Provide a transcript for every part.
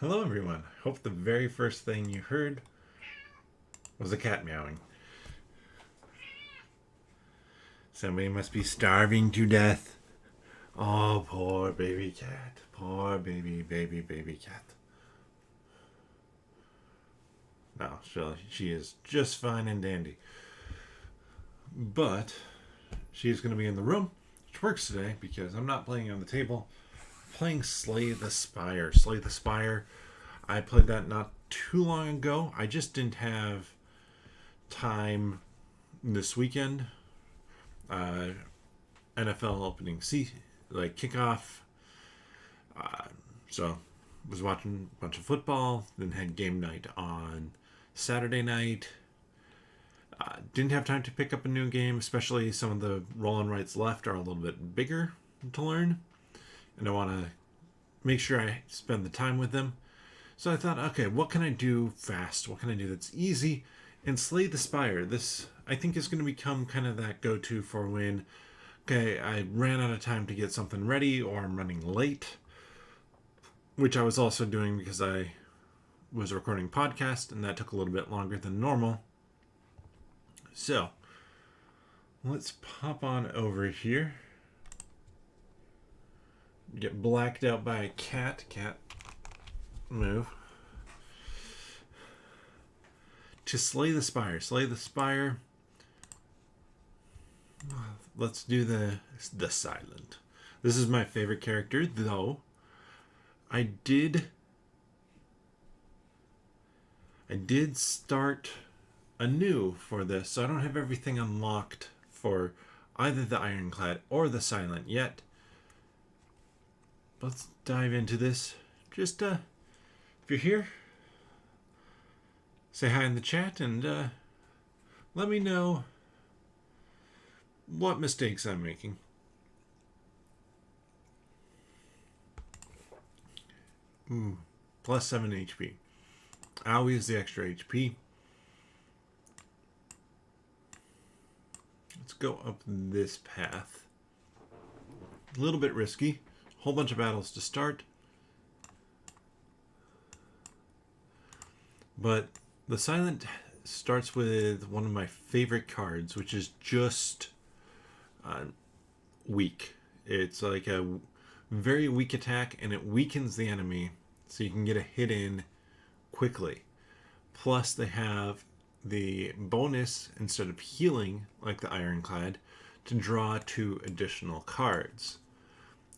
Hello, everyone. Hope the very first thing you heard was a cat meowing. Somebody must be starving to death. Oh, poor baby cat. Poor baby cat. No, she is just fine and dandy. But she's going to be in the room, which works today because I'm not playing on the table. I'm playing Slay the Spire. Slay the Spire. I played that not too long ago. I just didn't have time this weekend. uh, NFL opening kickoff. So was watching a bunch of football. Then had game night on Saturday night. Didn't have time to pick up a new game, especially some of the roll and rights left are a little bit bigger to learn, and I want to make sure I spend the time with them. So I thought, okay, what can I do fast? What can I do that's easy? And Slay the Spire. This, I think, is going to become kind of that go-to for when, okay, I ran out of time to get something ready or I'm running late, which I was also doing because I was recording podcast and that took a little bit longer than normal. So let's pop on over here. Get blacked out by a cat. Cat, move. To Slay the Spire. Slay the Spire. Let's do the silent. This is my favorite character, though. I did start anew for this, so I don't have everything unlocked for either the Ironclad or the Silent yet. Let's dive into this. Just if you're here, say hi in the chat and let me know what mistakes I'm making. Plus 7 HP. Always the extra HP. Let's go up this path. A little bit risky. Whole bunch of battles to start. But the Silent starts with one of my favorite cards, which is just weak. It's like a very weak attack, and it weakens the enemy, so you can get a hit in quickly. Plus, they have the bonus, instead of healing, like the Ironclad, to draw 2 additional cards.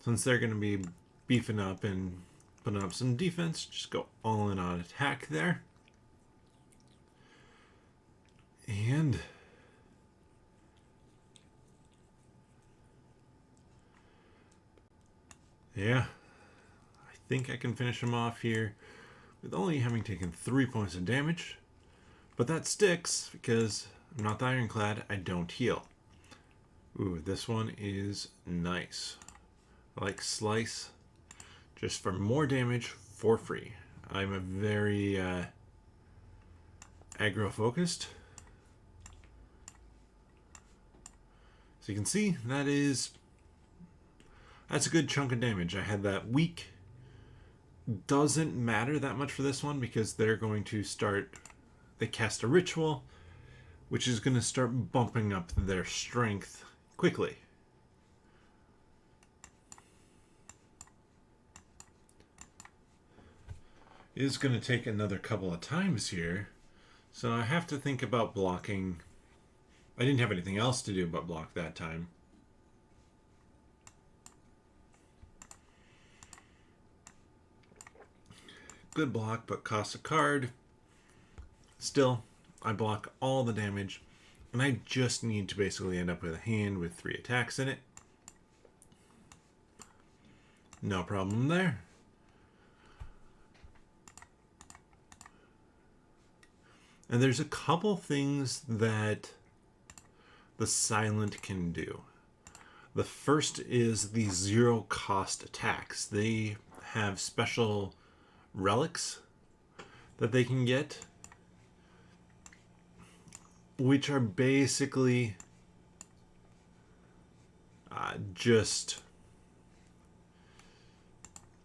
Since they're going to be beefing up and putting up some defense, just go all in on attack there. And yeah, I think I can finish him off here with only having taken 3 points of damage. But that sticks because I'm not the Ironclad, I don't heal. Ooh, this one is nice. I like Slice just for more damage for free. I'm a very aggro focused. So you can see that's a good chunk of damage. I had that weak. Doesn't matter that much for this one because they're going to they cast a ritual, which is going to start bumping up their strength quickly. It is going to take another couple of times here, so I have to think about blocking. I didn't have anything else to do but block that time. Good block, but costs a card. Still, I block all the damage, and I just need to basically end up with a hand with 3 attacks in it. No problem there. And there's a couple things that the Silent can do. The first is the 0 cost attacks. They have special relics that they can get, which are basically just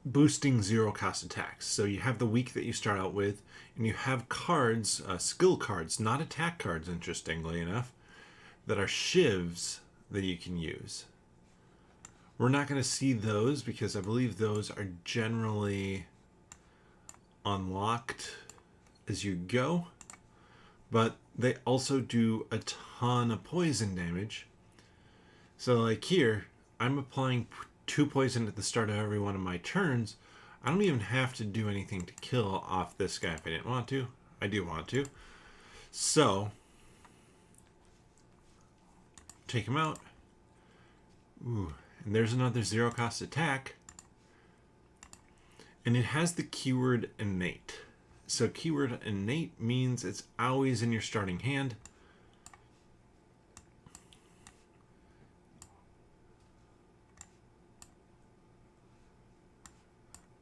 boosting zero cost attacks. So you have the weak that you start out with, and you have cards, skill cards, not attack cards, interestingly enough, that are shivs that you can use. We're not going to see those because I believe those are generally unlocked as you go, but they also do a ton of poison damage. So like here, I'm applying 2 poison at the start of every one of my turns. I don't even have to do anything to kill off this guy if I didn't want to. I do want to. So, take him out. Ooh, and there's another zero cost attack. And it has the keyword innate. So keyword innate means it's always in your starting hand.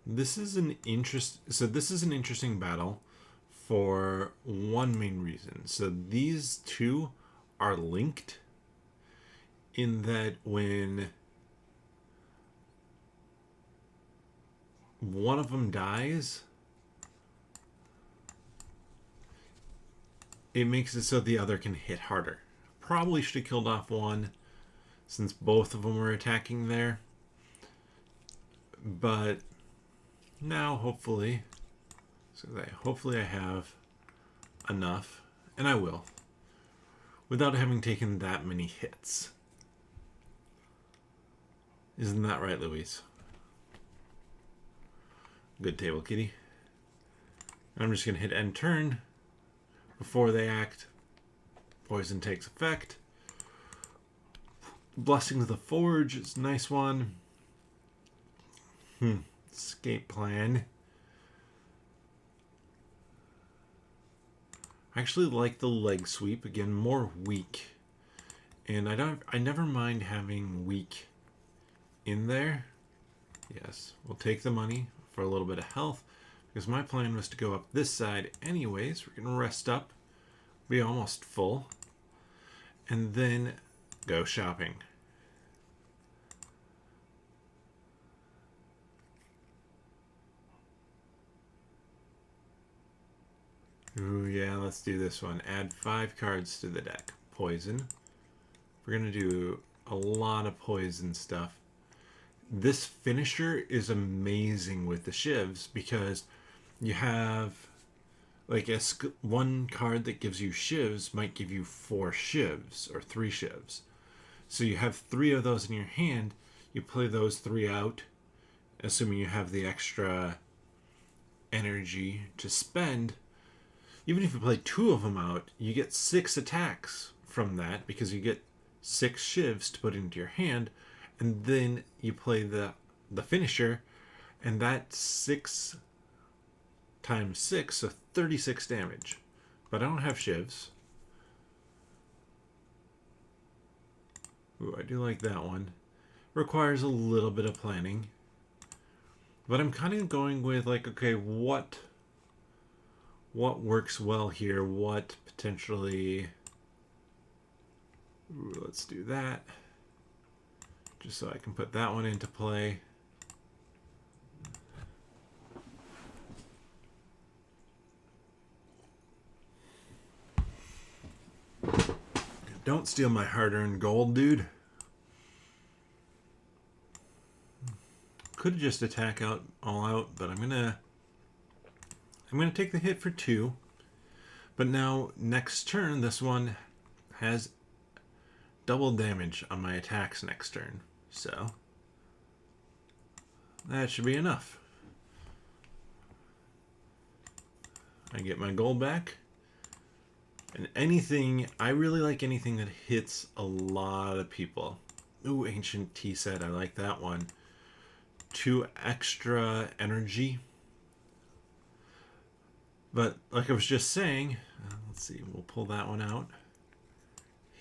This is an interesting battle for one main reason. So these two are linked in that when one of them dies, it makes it so the other can hit harder. Probably should have killed off one since both of them were attacking there. But now hopefully I have enough, and I will, without having taken that many hits. Isn't that right, Louise? Good table, kitty. I'm just going to hit end turn. Before they act, poison takes effect. Blessing of the Forge is a nice one. Escape plan. I actually like the leg sweep. Again, more weak. And I never mind having weak in there. Yes, we'll take the money for a little bit of health, because my plan was to go up this side anyways. We're going to rest up, be almost full, and then go shopping. Ooh, yeah, let's do this one. Add 5 cards to the deck. Poison. We're going to do a lot of poison stuff. This finisher is amazing with the shivs because you have like one card that gives you shivs might give you 4 shivs or 3 shivs. So you have 3 of those in your hand. You play those 3 out, assuming you have the extra energy to spend. Even if you play 2 of them out, you get 6 attacks from that because you get 6 shivs to put into your hand. And then you play the finisher, and that's 6 times 6, so 36 damage. But I don't have shivs. Ooh, I do like that one. Requires a little bit of planning. But I'm kind of going with like, okay, what works well here? What potentially... Ooh, let's do that. Just so I can put that one into play. Don't steal my hard-earned gold, dude. Could just attack all out, but I'm gonna take the hit for 2. But now next turn, this one has double damage on my attacks next turn. So that should be enough. I get my gold back. And I really like anything that hits a lot of people. Ooh, Ancient Tea Set, I like that one. 2 extra energy. But like I was just saying, let's see, we'll pull that one out.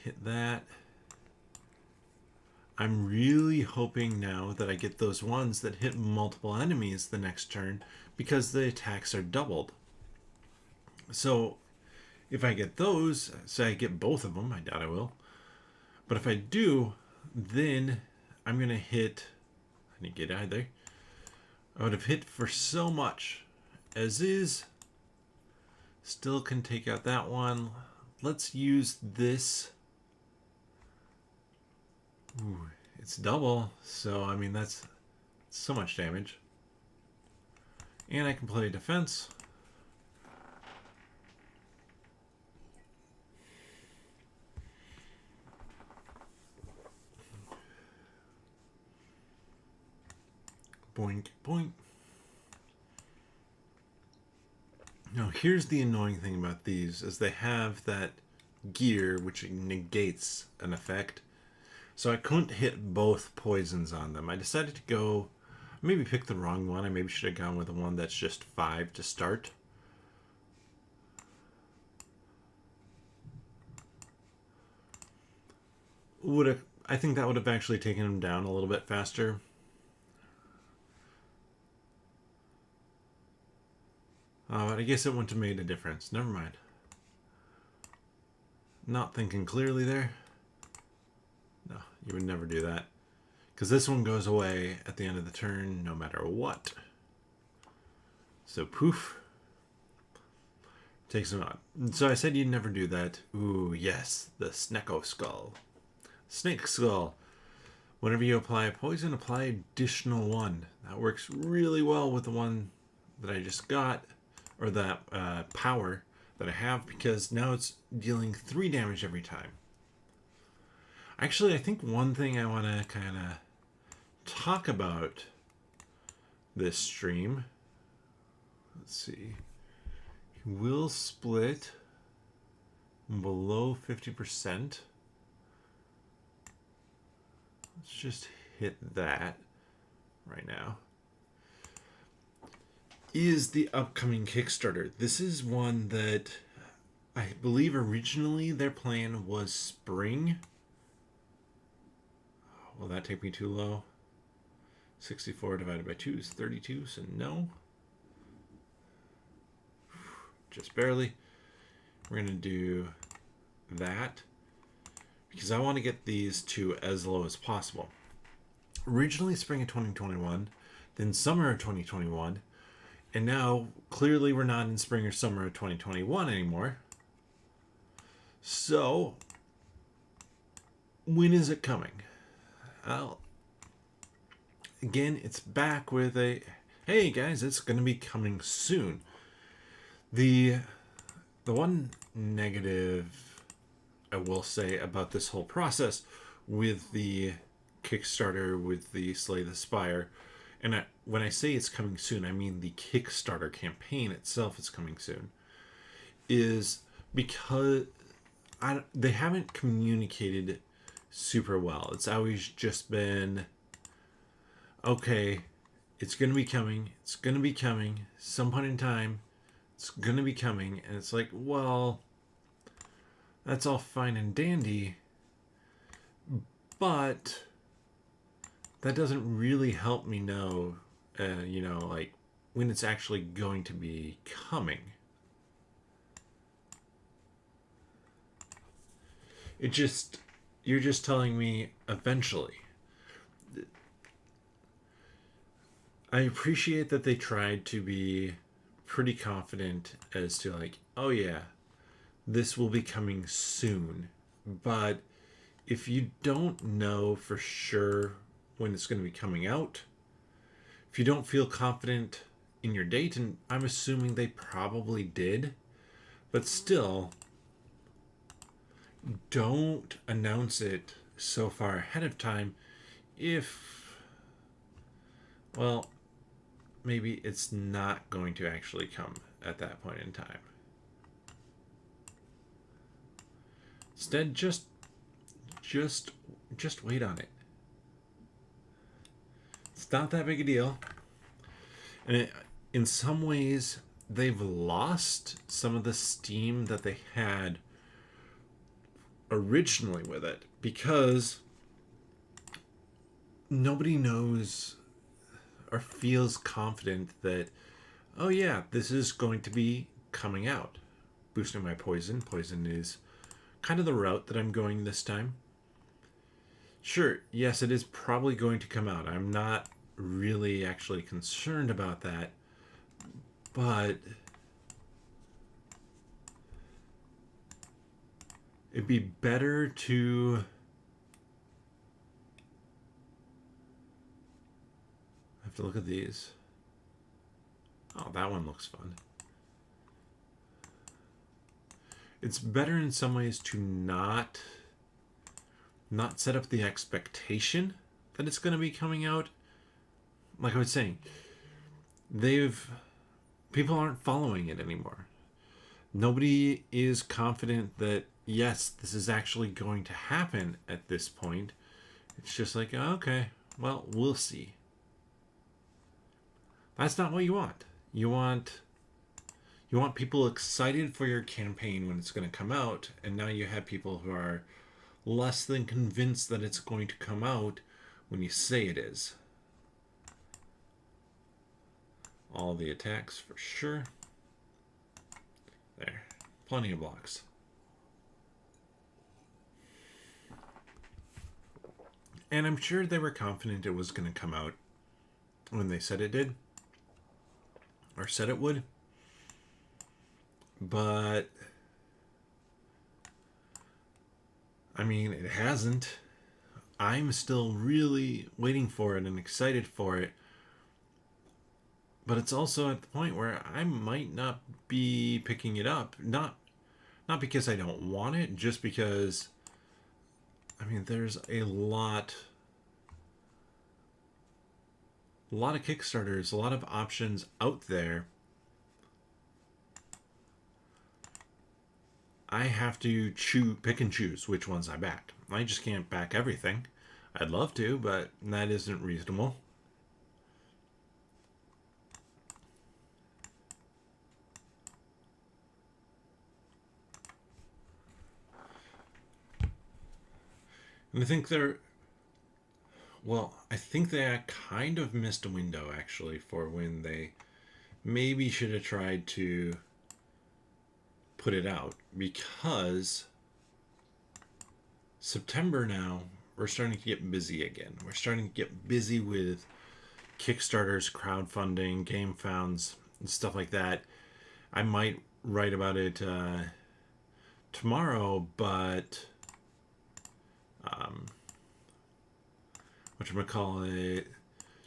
Hit that. I'm really hoping now that I get those ones that hit multiple enemies the next turn because the attacks are doubled. So if I get those, say I get both of them, I doubt I will. But if I do, then I'm going to hit... I didn't get either. I would have hit for so much. As is, still can take out that one. Let's use this. Ooh, it's double, so I mean that's so much damage. And I can play defense. Boink, boink. Now here's the annoying thing about these is they have that gear which negates an effect. So I couldn't hit both poisons on them. I decided to go, maybe pick the wrong one. I maybe should have gone with the one that's just 5 to start. I think that would have actually taken him down a little bit faster. But I guess it wouldn't have made a difference. Never mind. Not thinking clearly there. No, you would never do that. Because this one goes away at the end of the turn no matter what. So poof. Takes him out. So I said you'd never do that. Ooh, yes. The Snecko Skull. Snake Skull. Whenever you apply a poison, apply additional 1. That works really well with the one that I just got. Or that power that I have, because now it's dealing 3 damage every time. Actually, I think one thing I want to kind of talk about this stream. Let's see. He will split below 50%. Let's just hit that right now. Is the upcoming Kickstarter. This is one that I believe originally their plan was spring. Will that take me too low? 64 divided by 2 is 32, so no. Just barely. We're going to do that because I want to get these two as low as possible. Originally spring of 2021, then summer of 2021, and now clearly we're not in spring or summer of 2021 anymore. So, when is it coming? Well, again, it's back with a, hey guys, it's going to be coming soon. The one negative I will say about this whole process with the Kickstarter, with the Slay the Spire, and when I say it's coming soon, I mean the Kickstarter campaign itself is coming soon, is because they haven't communicated super well. It's always just been, okay, it's going to be coming, it's going to be coming, some point in time, it's going to be coming, and it's like, well, that's all fine and dandy, but that doesn't really help me know, like, when it's actually going to be coming. You're just telling me eventually. I appreciate that they tried to be pretty confident as to like, oh yeah, this will be coming soon. But if you don't know for sure when it's going to be coming out, if you don't feel confident in your date, and I'm assuming they probably did, but still, don't announce it so far ahead of time if, well, maybe it's not going to actually come at that point in time. Instead, just wait on it. It's not that big a deal. And in some ways, they've lost some of the steam that they had originally with it, because nobody knows or feels confident that, oh yeah, this is going to be coming out. Boosting my poison. Poison is kind of the route that I'm going this time. Sure, yes, it is probably going to come out. I'm not really actually concerned about that. But it'd be better to I have to look at these. Oh, that one looks fun. It's better in some ways to not set up the expectation that it's going to be coming out. Like I was saying, people aren't following it anymore. Nobody is confident that yes, this is actually going to happen at this point. It's just like, okay, well, we'll see. That's not what you want. You want people excited for your campaign when it's going to come out, and now you have people who are less than convinced that it's going to come out when you say it is. All the attacks for sure. There. Plenty of blocks. And I'm sure they were confident it was going to come out when they said it did. Or said it would. But I mean, it hasn't. I'm still really waiting for it and excited for it. But it's also at the point where I might not be picking it up. Not because I don't want it, just because I mean, there's a lot of Kickstarters, a lot of options out there. I have to pick and choose which ones I back. I just can't back everything. I'd love to, but that isn't reasonable. And I think I think they kind of missed a window, actually, for when they maybe should have tried to put it out, because September now, we're starting to get busy again. We're starting to get busy with Kickstarters, crowdfunding, game founds, and stuff like that. I might write about it tomorrow, but whatchamacallit,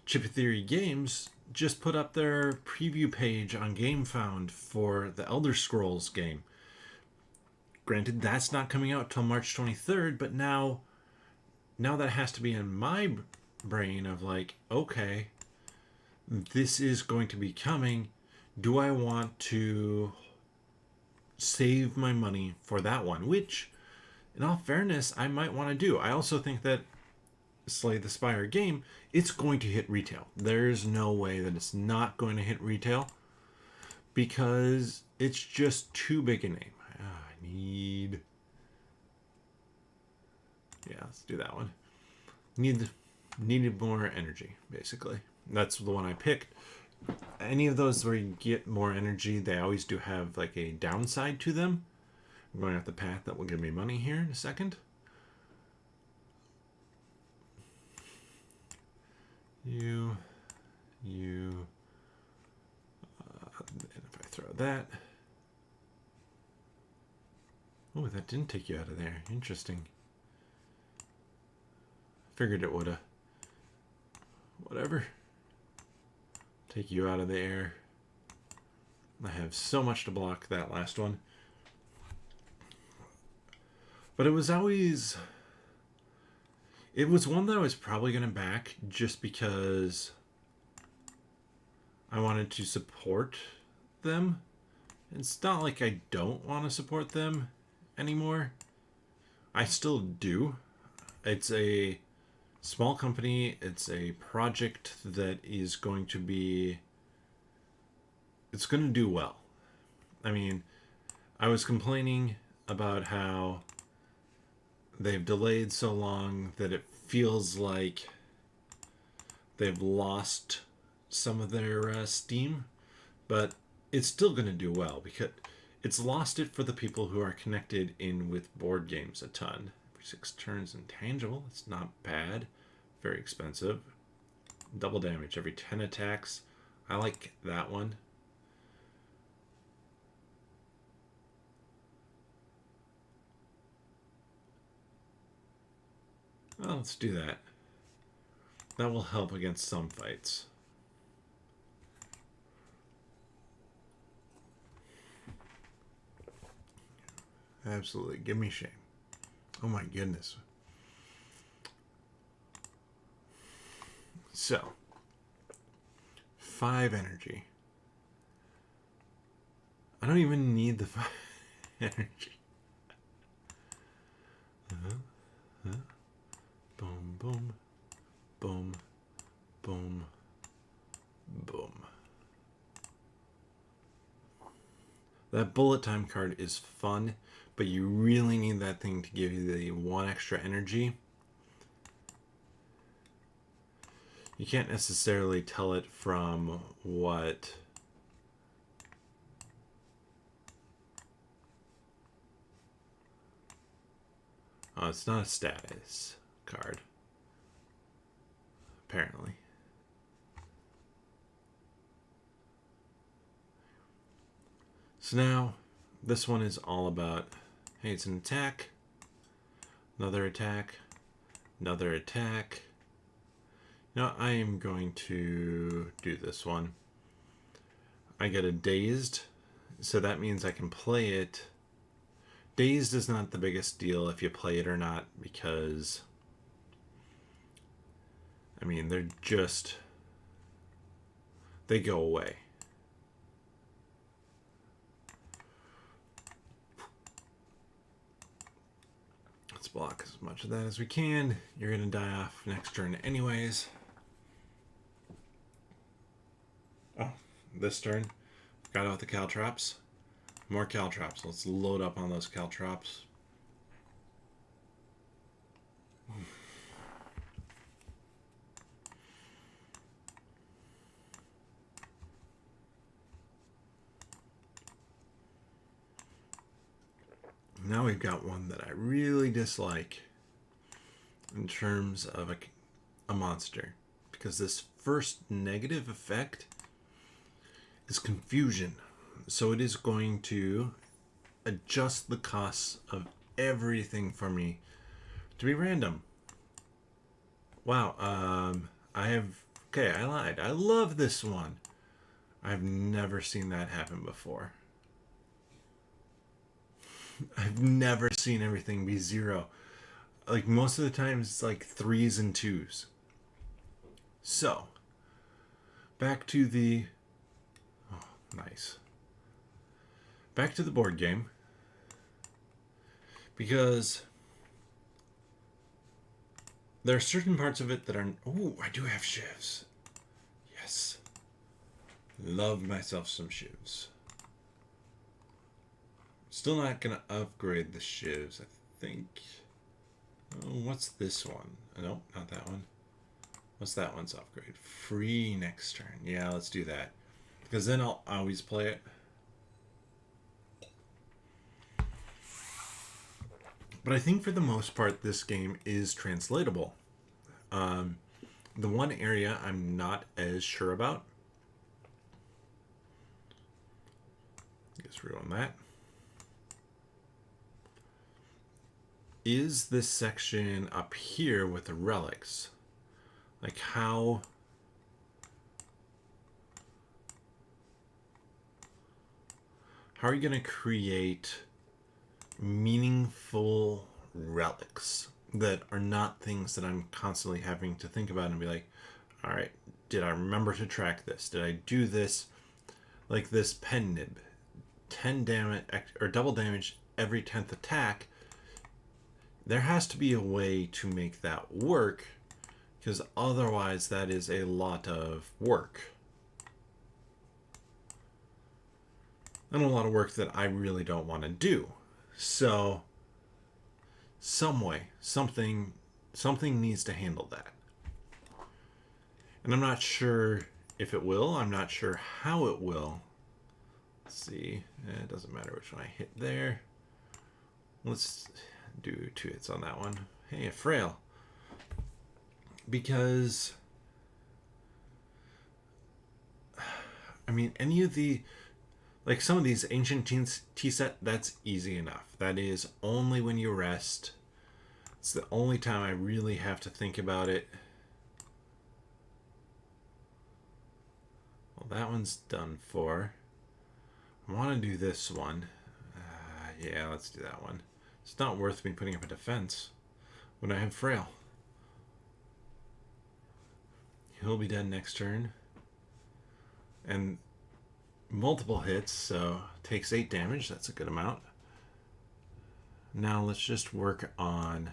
Chippy Theory Games just put up their preview page on GameFound for the Elder Scrolls game. Granted, that's not coming out till March 23rd, but now that has to be in my brain of like, okay, this is going to be coming. Do I want to save my money for that one? Which, in all fairness, I might want to do. I also think that Slay the Spire game, it's going to hit retail. There's no way that it's not going to hit retail, because it's just too big a name. Let's do that one. Needed more energy, basically. That's the one I picked. Any of those where you get more energy, they always do have like a downside to them. I'm going off the path that will give me money here in a second. And if I throw that, oh, that didn't take you out of there. Interesting. Figured it woulda. Whatever. Take you out of the air. I have so much to block that last one. But it was one that I was probably going to back just because I wanted to support them. It's not like I don't want to support them anymore. I still do. It's a small company. It's a project that is going to be... It's going to do well. I mean, I was complaining about how they've delayed so long that it feels like they've lost some of their steam, but it's still going to do well because it's lost it for the people who are connected in with board games a ton. Every 6 turns intangible. It's not bad. Very expensive. Double damage every 10 attacks. I like that one. Well, let's do that. That will help against some fights. Absolutely. Give me shame. Oh my goodness. So, 5 energy. I don't even need the 5 energy. Boom, boom, boom, boom, boom. That bullet time card is fun, but you really need that thing to give you the 1 extra energy. You can't necessarily tell it from what... Oh, it's not a status card. Apparently. So now, this one is all about, hey, it's an attack, another attack, another attack. Now I am going to do this one. I get a dazed, so that means I can play it. Dazed is not the biggest deal if you play it or not, because, I mean, they're just, they go away. Let's block as much of that as we can. You're going to die off next turn anyways. Oh, this turn, got out the caltrops. More caltrops. Let's load up on those caltrops. Now we've got one that I really dislike in terms of a monster, because this first negative effect is confusion. So it is going to adjust the costs of everything for me to be random. Wow, okay, I lied. I love this one. I've never seen that happen before. I've never seen everything be 0. Like, most of the time it's like 3s and 2s. So, back to the... Oh, nice. Back to the board game. Because there are certain parts of it that are... Oh, I do have shivs. Yes. Love myself some shivs. Still not going to upgrade the shivs, I think. Oh, what's this one? Nope, not that one. What's that one's upgrade? Free next turn. Yeah, let's do that. Because then I'll always play it. But I think for the most part, this game is translatable. The one area I'm not as sure about. Just rewind that. Is this section up here with the relics? Like how are you going to create meaningful relics that are not things that I'm constantly having to think about and be like, all right, did I remember to track this? Did I do this? Like this pen nib, 10 damage or double damage every 10th attack. There has to be a way to make that work, because otherwise that is a lot of work. And a lot of work that I really don't want to do. So, some way, something needs to handle that. And I'm not sure if it will. I'm not sure how it will. Let's see. It doesn't matter which one I hit there. Let's do 2 hits on that one. Hey, a frail. Because I mean, any of the, like some of these ancient tea set, that's easy enough. That is only when you rest. It's the only time I really have to think about it. Well, that one's done for. I want to do this one. Yeah, let's do that one. It's not worth me putting up a defense when I have Frail. He'll be dead next turn. And multiple hits, so takes 8 damage. That's a good amount. Now let's just work on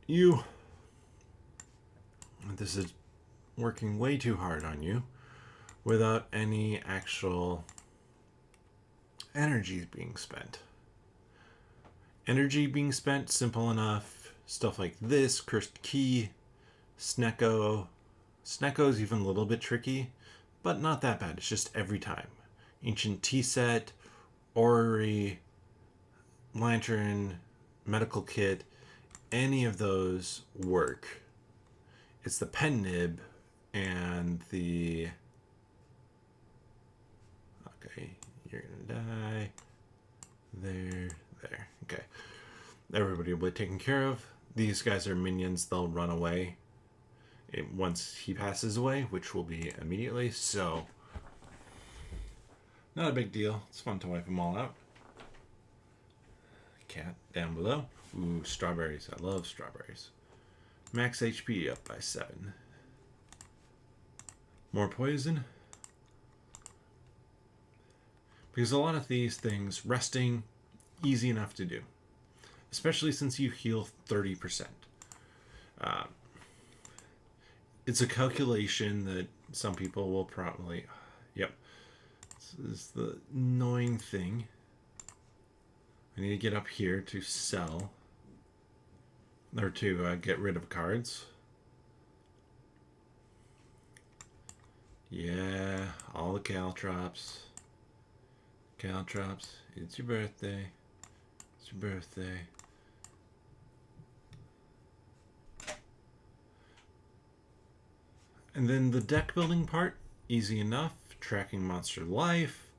you. This is working way too hard on you without any actual energy being spent. Energy being spent, simple enough. Stuff like this, Cursed Key, Snecko. Snecko is even a little bit tricky, but not that bad. It's just every time. Ancient Tea Set, Orrery, Lantern, Medical Kit, any of those work. It's the Pen Nib and the... Okay, you're gonna die. There. Okay. Everybody will be taken care of. These guys are minions. They'll run away once he passes away, which will be immediately. So, not a big deal. It's fun to wipe them all out. Cat down below. Ooh, strawberries. I love strawberries. Max HP up by 7. More poison. Because a lot of these things, resting, easy enough to do. Especially since you heal 30%. It's a calculation that some people will probably... Yep. This is the annoying thing. I need to get up here to sell. Or to get rid of cards. Yeah, all the Caltrops. Caltrops, it's your birthday. It's your birthday. And then the deck building part, easy enough. Tracking monster life,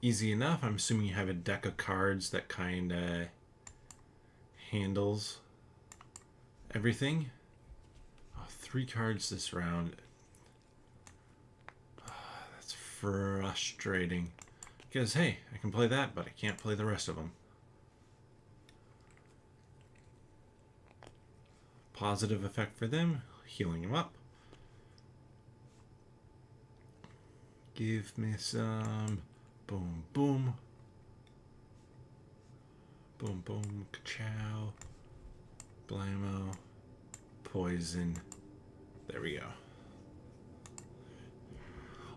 easy enough. I'm assuming you have a deck of cards that kind of handles everything. Oh, 3 cards this round. Oh, that's frustrating. Because, hey, I can play that, but I can't play the rest of them. Positive effect for them, healing them up. Give me some. Boom, boom. Boom, boom, ka-chow. Blammo. Poison. There we go.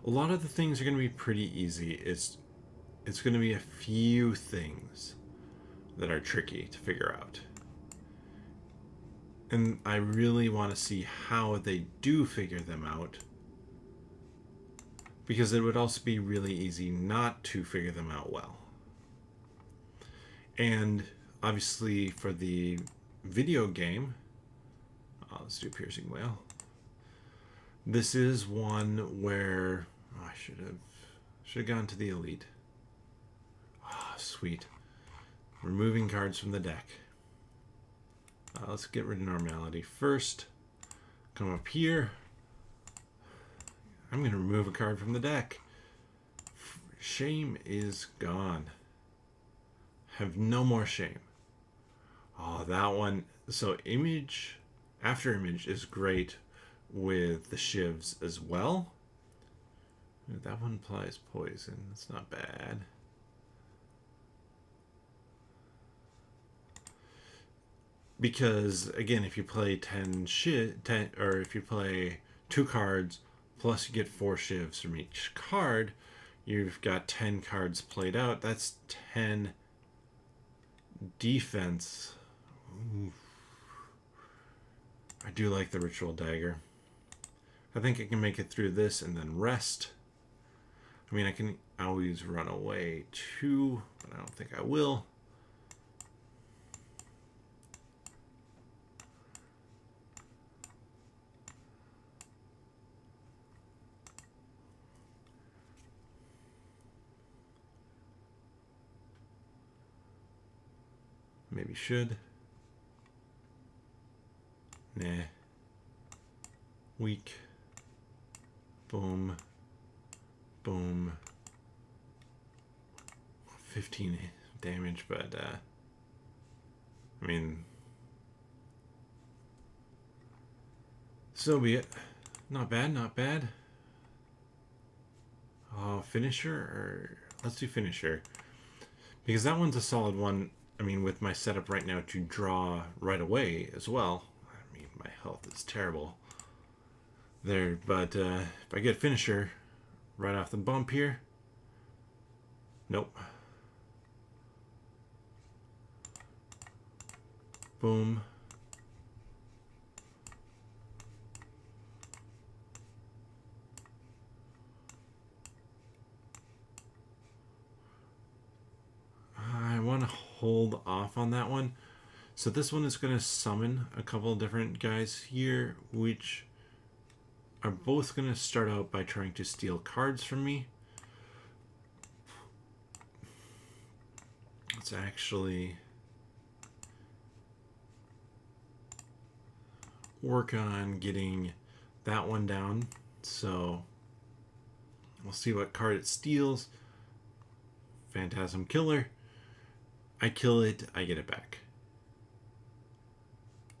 A lot of the things are going to be pretty easy. It's going to be a few things that are tricky to figure out. And I really want to see how they do figure them out. Because it would also be really easy not to figure them out well. And obviously for the video game, let's do Piercing Wail. This is one where I should have gone to the Elite. Ah, sweet. Removing cards from the deck. Let's get rid of Normality first. Come up here. I'm going to remove a card from the deck. Shame is gone. Have no more shame. Oh, that one. So image, after image is great with the shivs as well. That one applies poison. That's not bad. Because again, if you play 10 or if you play 2 cards plus you get 4 shivs from each card, you've got 10 cards played out. That's 10 defense. Ooh. I do like the Ritual Dagger. I think I can make it through this and then rest. I mean, I can always run away too, but I don't think I will. Maybe should. Nah. Weak. Boom. Boom. 15 damage, but I mean, so be it. Not bad, not bad. Oh, finisher, or let's do finisher, because that one's a solid one. I mean, with my setup right now to draw right away as well. I mean, my health is terrible there, but if I get finisher right off the bump here, nope. Boom. I want to hold off on that one. So this one is going to summon a couple of different guys here, which are both going to start out by trying to steal cards from me. Let's actually work on getting that one down. So we'll see what card it steals. Phantasm Killer. I kill it, I get it back.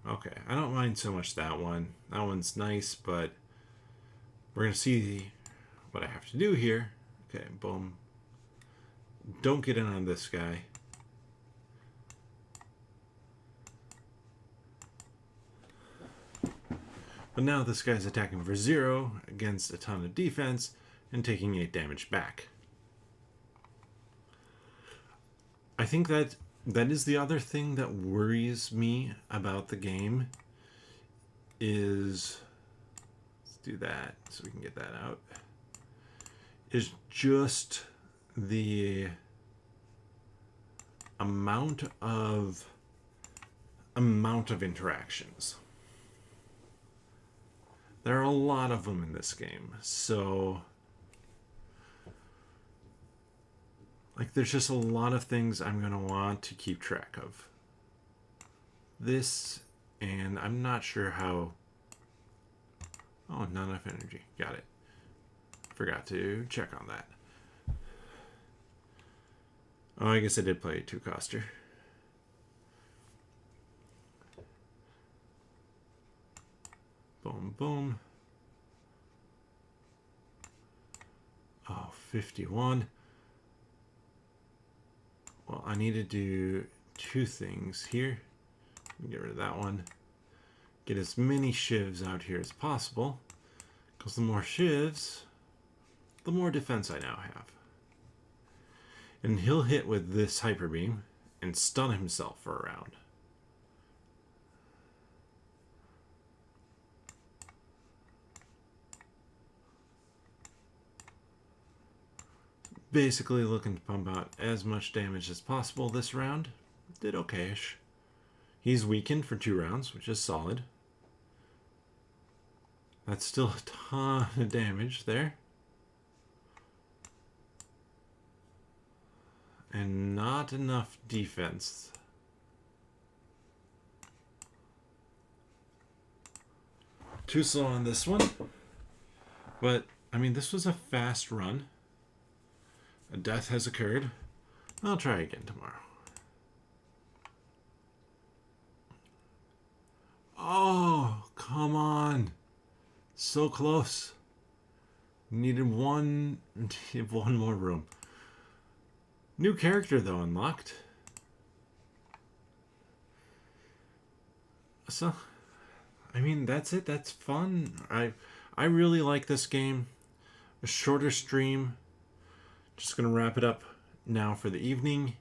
Okay, I don't mind so much that one. That one's nice, but we're going to see what I have to do here. Okay, boom. Don't get in on this guy. But now this guy's attacking for 0 against a ton of defense and taking 8 damage back. I think that is the other thing that worries me about the game is, let's do that so we can get that out, is just the amount of interactions. There are a lot of them in this game, so like there's just a lot of things I'm going to want to keep track of. This, and I'm not sure how... Oh, not enough energy. Got it. Forgot to check on that. Oh, I guess I did play a 2-coster. Boom, boom. Oh, 51. Well, I need to do 2 things here. Get rid of that one. Get as many shivs out here as possible. Because the more shivs, the more defense I now have. And he'll hit with this Hyper Beam and stun himself for a round. Basically looking to pump out as much damage as possible this round. Did okay-ish. He's weakened for 2 rounds, which is solid. That's still a ton of damage there. And not enough defense. Too slow on this one. But, I mean, this was a fast run. A death has occurred. I'll try again tomorrow. Oh, come on. So close. Needed one more room. New character, though, unlocked. So, I mean, that's it. That's fun. I really like this game. A shorter stream. Just going to wrap it up now for the evening.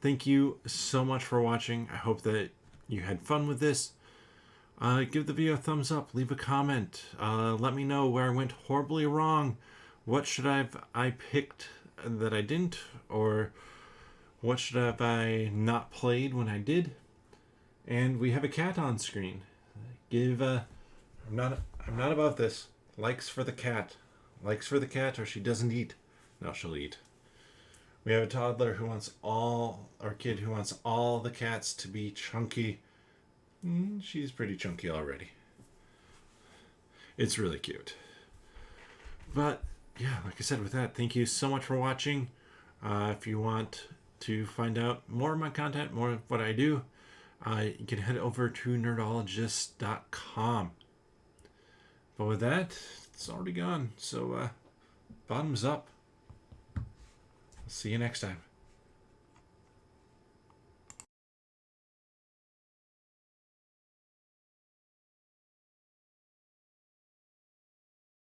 Thank you so much for watching. I hope that you had fun with this. Give the video a thumbs up. Leave a comment. Let me know where I went horribly wrong. What should I picked that I didn't? Or what should have I not played when I did? And we have a cat on screen. I'm not about this. Likes for the cat. Likes for the cat or she doesn't eat. No, she'll eat. We have a toddler who wants our kid who wants all the cats to be chunky. She's pretty chunky already. It's really cute. But yeah, like I said, with that, thank you so much for watching. If you want to find out more of my content, more of what I do, you can head over to nerdologist.com. But with that, it's already gone. So, bottoms up. See you next time.